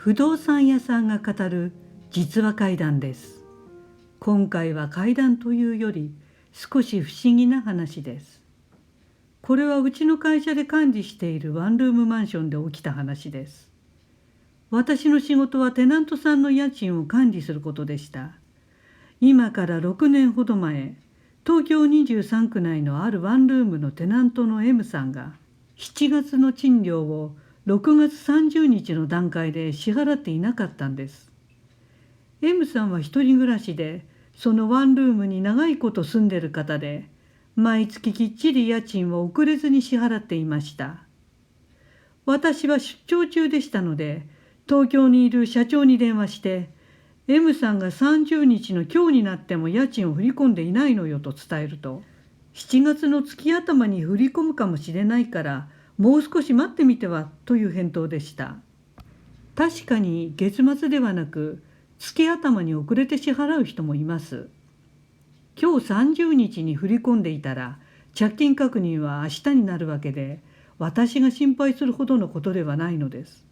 不動産屋さんが語る実話怪談です。今回は怪談というより少し不思議な話です。これはうちの会社で管理しているワンルームマンションで起きた話です。私の仕事はテナントさんの家賃を管理することでした。今から6年ほど前、東京23区内のあるワンルームのテナントの M さんが7月の賃料を6月30日の段階で支払っていなかったんです。M さんは一人暮らしで、そのワンルームに長いこと住んでる方で、毎月きっちり家賃を遅れずに支払っていました。私は出張中でしたので、東京にいる社長に電話して、M さんが30日の今日になっても家賃を振り込んでいないのよと伝えると、7月の月頭に振り込むかもしれないから、もう少し待ってみてはという返答でした。確かに月末ではなく、月頭に遅れて支払う人もいます。今日30日に振り込んでいたら、借金確認は明日になるわけで、私が心配するほどのことではないのです。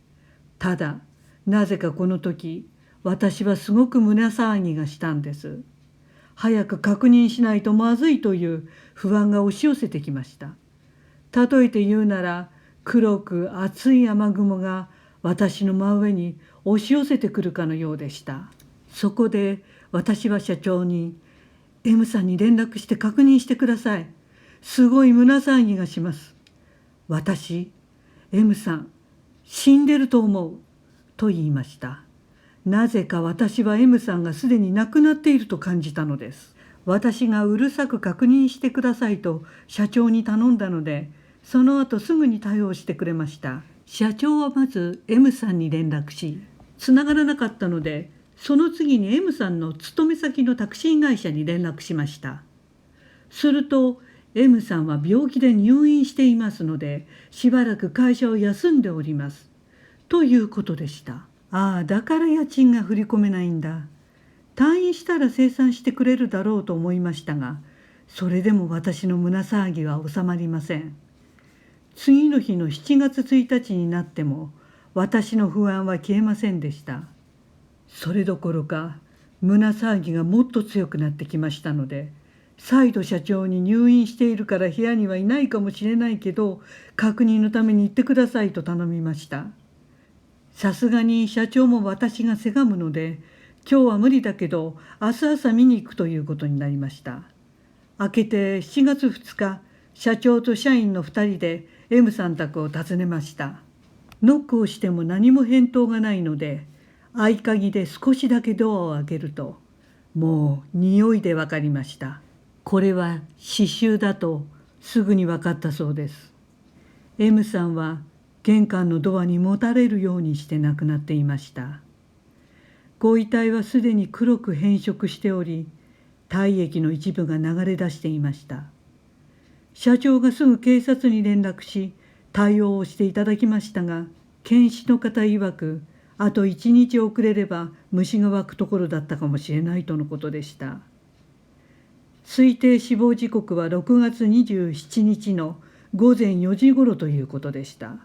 ただ、なぜかこの時、私はすごく胸騒ぎがしたんです。早く確認しないとまずいという不安が押し寄せてきました。例えて言うなら、黒く厚い雨雲が私の真上に押し寄せてくるかのようでした。そこで私は社長に、M さんに連絡して確認してください。すごい胸騒ぎがします。私、M さん、死んでると思う。と言いました。なぜか私は M さんがすでに亡くなっていると感じたのです。私がうるさく確認してくださいと社長に頼んだので、その後すぐに対応してくれました。社長はまず M さんに連絡し、つながらなかったので、その次に M さんの勤め先のタクシー会社に連絡しました。すると M さんは病気で入院していますので、しばらく会社を休んでおります。ということでした。ああ、だから家賃が振り込めないんだ。退院したら清算してくれるだろうと思いましたが、それでも私の胸騒ぎは収まりません。次の日の7月1日になっても、私の不安は消えませんでした。それどころか、胸騒ぎがもっと強くなってきましたので、再度社長に入院しているから部屋にはいないかもしれないけど、確認のために行ってくださいと頼みました。さすがに社長も私がせがむので、今日は無理だけど明日朝見に行くということになりました。明けて7月2日、社長と社員の2人で M さん宅を訪ねました。ノックをしても何も返答がないので、合鍵で少しだけドアを開けると、もう匂いで分かりました。これは刺繍だとすぐに分かったそうです。M さんは玄関のドアにもたれるようにして亡くなっていました。ご遺体はすでに黒く変色しており、体液の一部が流れ出していました。社長がすぐ警察に連絡し、対応をしていただきましたが、検視の方曰く、あと1日遅れれば虫が湧くところだったかもしれないとのことでした。推定死亡時刻は6月27日の午前4時ごろということでした。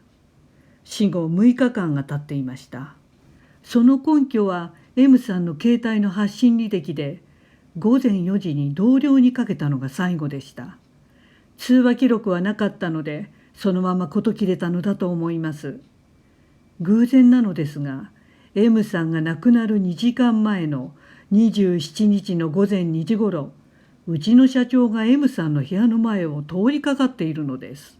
死後6日間が経っていました。その根拠は M さんの携帯の発信履歴で、午前4時に同僚にかけたのが最後でした。通話記録はなかったので、そのまま事切れたのだと思います。偶然なのですが、M さんが亡くなる2時間前の27日の午前2時ごろ、うちの社長が M さんの部屋の前を通りかかっているのです。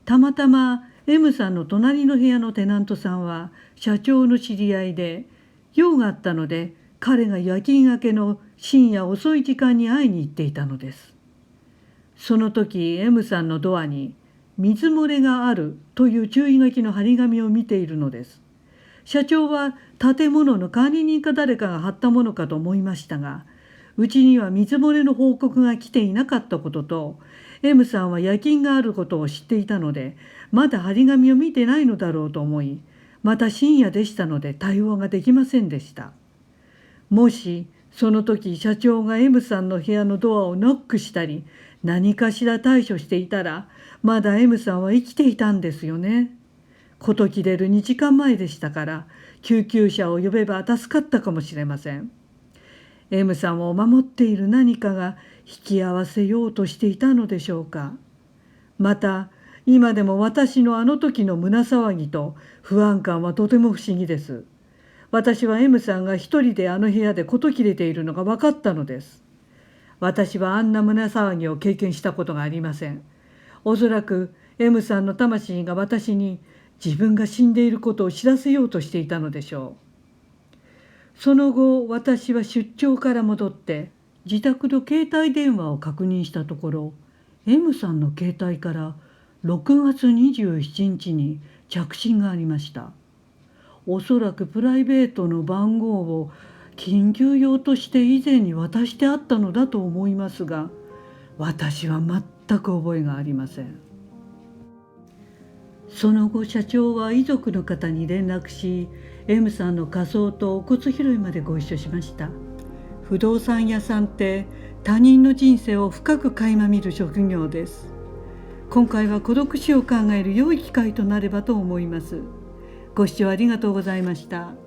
たまたまM さんの隣の部屋のテナントさんは社長の知り合いで、用があったので彼が夜勤明けの深夜遅い時間に会いに行っていたのです。その時 M さんのドアに水漏れがあるという注意書きの張り紙を見ているのです。社長は建物の管理人か誰かが貼ったものかと思いましたが、うちには水漏れの報告が来ていなかったことと、M さんは夜勤があることを知っていたので、まだ張り紙を見てないのだろうと思い、また深夜でしたので対応ができませんでした。もしその時社長が M さんの部屋のドアをノックしたり、何かしら対処していたら、まだ M さんは生きていたんですよね。事切れる2時間前でしたから、救急車を呼べば助かったかもしれません。M さんを守っている何かが引き合わせようとしていたのでしょうか。また、今でも私のあの時の胸騒ぎと不安感はとても不思議です。私は M さんが一人であの部屋で事切れているのが分かったのです。私はあんな胸騒ぎを経験したことがありません。おそらく M さんの魂が私に自分が死んでいることを知らせようとしていたのでしょう。その後、私は出張から戻って自宅の携帯電話を確認したところ、M さんの携帯から6月27日に着信がありました。おそらくプライベートの番号を緊急用として以前に渡してあったのだと思いますが、私は全く覚えがありません。その後、社長は遺族の方に連絡し、M さんの火葬とお骨拾いまでご一緒しました。不動産屋さんって他人の人生を深く垣間見る職業です。今回は孤独死を考える良い機会となればと思います。ご視聴ありがとうございました。